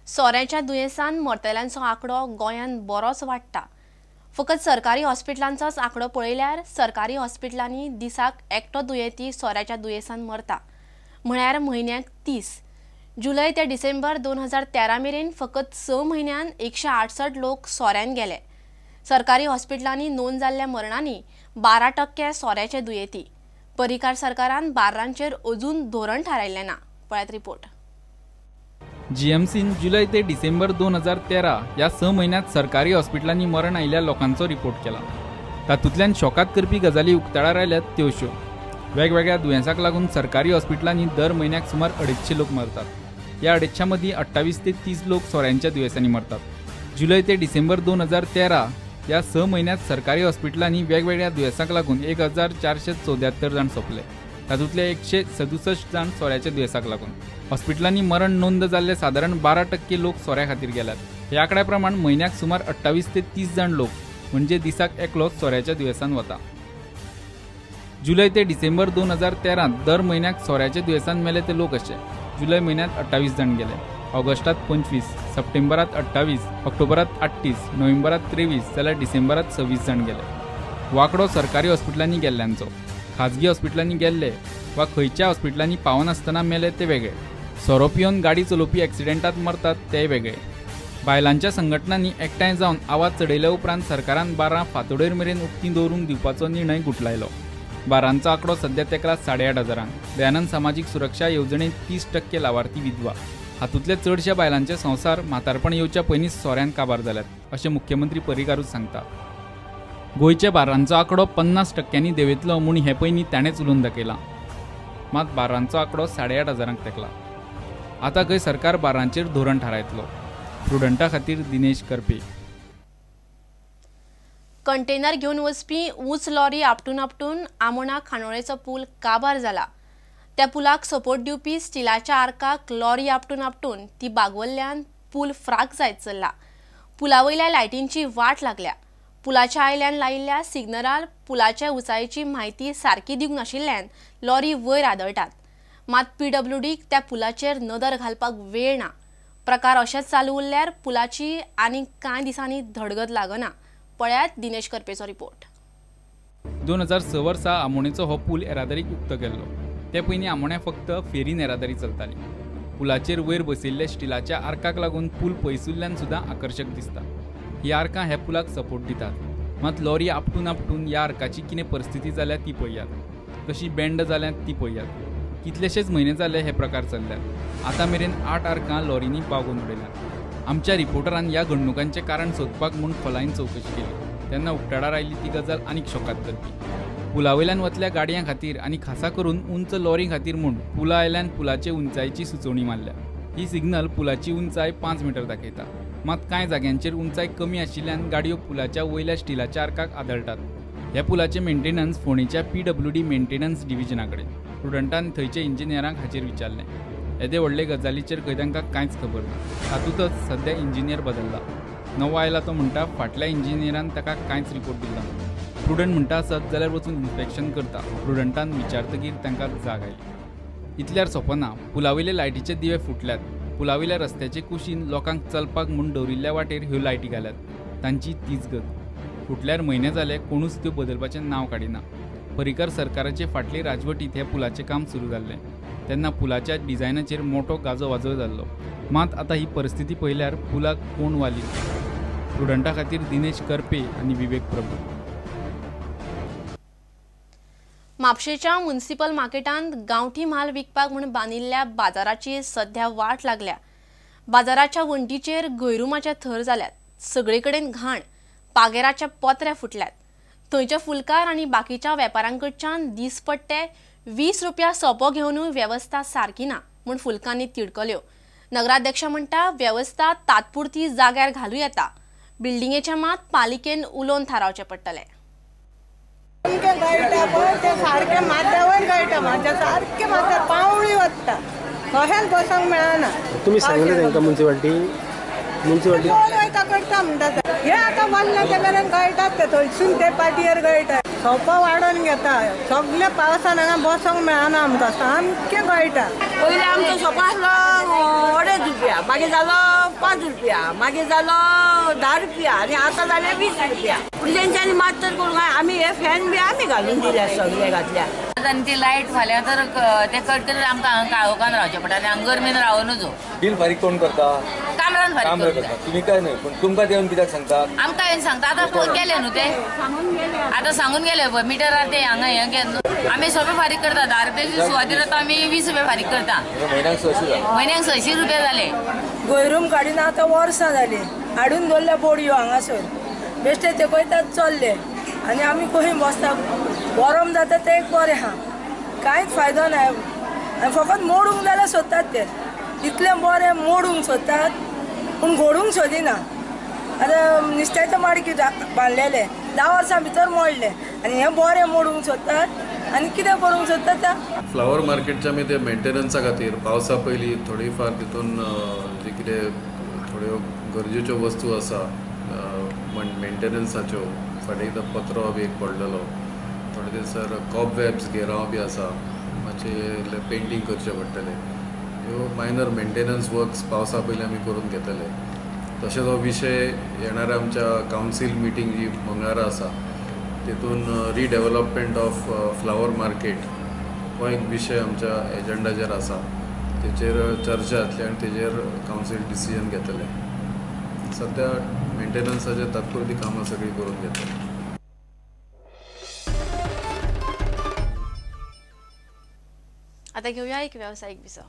सोऱ्याच्या दुयेंसान मरतल्यांचो आंकडो गोंयांत बरोच वाडटा। फकत सरकारी हॉस्पिटलांचोच आंकडो पळयल्यार सरकारी हॉस्पिटलांनी दिसाक एकटो दुयेंती सोऱ्याच्या दुयेंसान मरता, म्हळ्यार म्हयन्याक 30। जुलय ते डिसेंबर 2013 मेरेन फकत 6 म्हयन्यांत 168 लोक सोऱ्यान गेले। सरकारी हॉस्पिटलांनी नोंद जाल्ल्या मरणांनी 12% सोऱ्याचे दुयेंती। परिकार सरकारान बार्रांचेर अजून धोरण थारायल्लें ना। पळयात रिपोर्ट। जीएमसीन जुलय ते डिसेंबर 2013 या 6 म्हयन्यांत सरकारी हॉस्पिटलांनी मरण आयिल्ल्या लोकांचो रिपोर्ट केला। तातूंतल्यान शॉकात करपी गजाली उक्ताडार आयल्यात त्योशो। वेगवेगळ्या दुयेंसाक लागून सरकारी हॉस्पिटलांनी दर म्हयन्याक सुमार 250 लोक मरतात। या 250 मदीं 28 ते 30 लोक सोऱ्यांच्या दुयेंसांनी मरतात। जुलय ते डिसेंबर 2013 या 6 म्हयन्यांत सरकारी हॉस्पिटलांनी वेगवेगळ्या दुयेंसाक लागून 1474 जाण सोंपले। तातूंतले 167 जाण सोऱ्याच्या दुयेंसाक लागून। हॉस्पिटलांनी मरण नोंद जाल्ले सादारण 12% लोक सोऱ्या खातीर गेल्यात। ह्या आंकड्या प्रमाण म्हयन्याक सुमार 28 ते 30 जाण लोक म्हणजे दिसाक एकलो सोऱ्याच्या दुयेंसान वता। जुलय ते डिसेंबर 2013 दर म्हयन्याक सोऱ्याच्या दुयेंसान मेले ते लोक अशे: जुलय म्हयन्यांत 28 जाण गेले, ऑगस्टात 25, सप्टेंबरात 28, ऑक्टोबरात 38, नोव्हेंबरात 23 जाल्यार डिसेंबरात 26 जाण गेले। वांकडो सरकारी हॉस्पिटलांनी गेल्ल्यांचो, खाजगी हॉस्पिटलांनी गेल्ले वा खंयच्या हॉस्पिटलांनी पावनासतना मेले ते वेगळे। सोरो पिवन गाडी चलोवपी एक्सिडेंटात मरतात ते वेगळे। बायलांच्या संघटनांनी एकठांय जावन आवाज चडयल्या उपरांत सरकारान बार्रां फांतोडेर मेरेन उक्तीं दवरूंक दिवपाचो निर्णय गुटलायलो। बार्रांचो आंकडो सध्या तेकला 8,500। दयानंद सामाजीक सुरक्षा येवजणेंत 30% लावार्थी विधवा। हातूंतले चडशे बायलांचे संवसार म्हातारपण येवच्या पयलींच सोऱ्यान काबार जाल्यात अशें मुख्यमंत्री परिकारूच सांगता। गोंयच्या बार्रांचो आंकडो 50%नी देंवयतलो म्हूण हे पयलीं ताणेंच उलोवन दाखयलां। मात बार्रांचो आंकडो 8,500 तेकला। आतां खंय सरकार बार्रांचेर धोरण थारायतलो। प्रुडंटा खातीर दिनेश करपे। कंटेनर घेवन वचपी ऊंच लॉरी आपटून आमोणा खांडोळेचो पूल काबार जाला। त्या पुलाक सपोर्ट दिवपी स्टिलाच्या आर्काक लॉरी आपटून ती बागवल्ल्यान पूल फ्राक जायत चल्ला। पुलावयल्या लायटींची वाट लागल्या। पुलाच्या आयल्यान लायिल्ल्या सिग्नलार पुलाच्या उंचायेची म्हायती सारकी दिवंक नाशिल्ल्यान लॉरी वयर आदळटात। मात PWDक त्या पुलाचेर नदर घालपाक वेळ ना। प्रकार अशेच चालू उरल्यार पुलाची आनीक कांय दिसांनी धडगत लागना। पळयात दिनेश करपेचो रिपोर्ट। 2006 वर्सा आमोणेचो हो पूल येरादारीक उक्त केल्लो। ते पयलीं आमोण्या फक्त फेरीन येरादारी चलताली। पुलाचेर वयर बसयल्ल्या स्टिलाच्या आर्काक लागून पूल पयसुल्ल्यान सुद्दां आकर्शक दिसता। ही आर्कां ह्या पुलाक सपोर्ट दितात। मात लॉरी आपटून ह्या आर्काची कितें परिस्थिती जाल्या ती पळयात। कशी बेंड जाल्यात ती पळयात। कितलेशेच म्हयने जाले हे प्रकार चल्ल्यात। आतां मेरेन 8 आर्कां लॉरींनी पावोवन उडयल्यात। आमच्या रिपोर्टरान ह्या घडणुकांचें कारण सोदपाक म्हूण खोलायेन चवकशी केली तेन्ना उक्ताडार आयिल्ली ती गजाल आनीक शॉकात करपी। पुलावयल्यान वतल्या गाडयां खातीर आनी खासा करून उंच लॉरी खातीर म्हूण पुला आयल्यान पुलाचे उंचायेची सुचोवणी मारल्या। ही सिग्नल पुलाची उंचाय 5 मीटर दाखयता। मात कांय जाग्यांचेर उंचाय कमी आशिल्ल्यान गाडयो पुलाच्या वयल्या स्टिलाच्या आर्काक आदळटात। ह्या पुलाचे मेंटेनन्स फोंडेच्या PWD मेंटेनन्स डिव्हिजना कडेन। प्रुडंटान थंयच्या इंजिनियरांक हाचेर विचारलें। येदे व्हडले गजालीचेर खंय तांकां कांयच खबर ना। तातूंतच सध्या इंजिनियर बदलला। नवो आयला तो म्हणटा फाटल्या इंजिनियरान ताका कांयच रिपोर्ट दिलो ना। प्रुडंट म्हणटा आसत जाल्यार वचून इन्स्पेक्शन करता। प्रुडंटान विचारतकीर तांकां जाग आयली। इतल्यार सोंपना, पुलावयले लायटीचे दिवे फुटल्यात। पुलावयल्या रस्त्याचे कुशीन लोकांक चलपाक म्हूण दवरिल्ल्या वाटेर ह्यो लायटी घाल्यात। तांची तीच गत। फुटल्यार म्हयने जाले कोणूच त्यो बदलपाचें नांव काडिना। परिकार सरकाराचे फाटले राजवटींत हे पुलाचें काम सुरू जाल्लें तेन्ना पुलाच्या डिझायनाचेर मोठो गाजो वाजो जाल्लो। मात आतां ही परिस्थिती पळयल्यार पुलाक कोण वाली। प्रुडंटा खातीर दिनेश करपे आनी विवेक प्रभू। म्हापशेच्या म्युनिसिपल मार्केटांत गांवठी म्हाल विकपाक म्हूण बांदिल्ल्या बाजाराची सध्या वाट लागल्या। बाजाराच्या वण्टीचेर गैरुमाचे थर जाल्यात। सगळे कडेन घाण, पागेराच्या पोत्र्या फुटल्यात। थंयच्या फुलकार आनी बाकीच्या वेपाऱ्यांकडच्यान दिसपट्टे 20 रुपया सोपो घेवनूय वेवस्था सारकी ना म्हूण फुलकांनी तिडकल्यो। नगराध्यक्ष म्हणटा वेवस्था तात्पुरती जाग्यार घालूं येता। बिल्डिंगेच्या मात पालिकेन उलोवन थारावचें पडटलें। सारके माथ्यावर गळटा, माझ्या सारखे माथ्यार पावळी वता, कशेंच बसोंक मेळना। तुम्ही सांगले तांकां म्युनिसिपालिटी वयता करता म्हणटा हे आतां वल्ले ते मेरेन गळटात ते थंयसून ते पाटयेर गळटात। सोपो वाडोवन घेता सगळे पावसान हांगा बसोंक मेळना आमकां सामकें गळटा. पयलीं आमचो सोपो आसलो 2.5 रुपया, मागीर जालो 5 रुपया, मागीर जालो 10 रुपया आनी आतां जाले 20 रुपया. पूण तेंच्यांनी मात तर करूंक आमी हे फॅन बी आमी घालून दिल्या सगळे घातल्या. आनी ती लायट फाल्यां तर ते कट करून आमकां हांगा काळोखान रावचें पडटा आनी हांगा गरमेन रावूं नजो. बिल फारीक कोण करता? कामरान फारीक करता. तुम्ही काय नाही, पण तुमकां येवन कित्याक सांगतात? आमकां येवन सांगता. आतां फोन केले न्हू ते, आतां सांगून गेले पळय मिटरार ते हांगा हें घेत आमी सगळे फारीक करता. 10 रुपयाची सुवातेर आतां आमी 20 रुपया फारीक करता. म्हयन्याक 600 जाले. म्हयन्याक 600 रुपया जाले. गोयरूम काडीन आतां वर्सां जालीं हाडून दवरल्या बोडयो हांगासर बेश्टे ते पळयतात चल्ले आनी आमी खंय बसता. गरम जाता ते एक बरें आहा, कांयच फायदो ना. आनी फकत मोडूंक जाल्यार सोदतात ते, इतलें बरें मोडूंक सोदतात पूण घोडूंक सोदिना. आतां नुस्त्याचे माडकी बांदलेले 10 वर्सां भितर मोडले आनी हें बरें मोडूंक सोदतात आनी कितें करूंक सोदतात ते. फ्लावर मार्केटच्या आमी ते मेंटेनन्सा खातीर पावसा पयलीं थोडी फार तितून जे कितें थोड्यो गरजेच्यो वस्तू आसा मेंटेनन्साच्यो, फाटीं एकदां पत्रो बी एक पडलेलो, थोडे दिसर कॉबवेब्स घेराव बी आसा, मातशें पेंटींग करचें पडटलें. ह्यो मायनर मेंटेनन्स वर्क्स पावसा पयलीं आमी करून घेतले. तशेंच हो विशय येणाऱ्या आमच्या कावन्सील मिटींग जी मंगळारा आसा तितून रिडेवलपमेंट ऑफ फ्लावर मार्केट हो एक विशय आमच्या एजेंडाचेर आसा. तेचेर चर्चा जातली आनी तेचेर कावन्सील डिसिजन घेतले. सद्या मेंटेनन्साचे तात्पुरती कामां सगळीं करून घेतले. आता घेऊया एक व्यावसायिक विसव.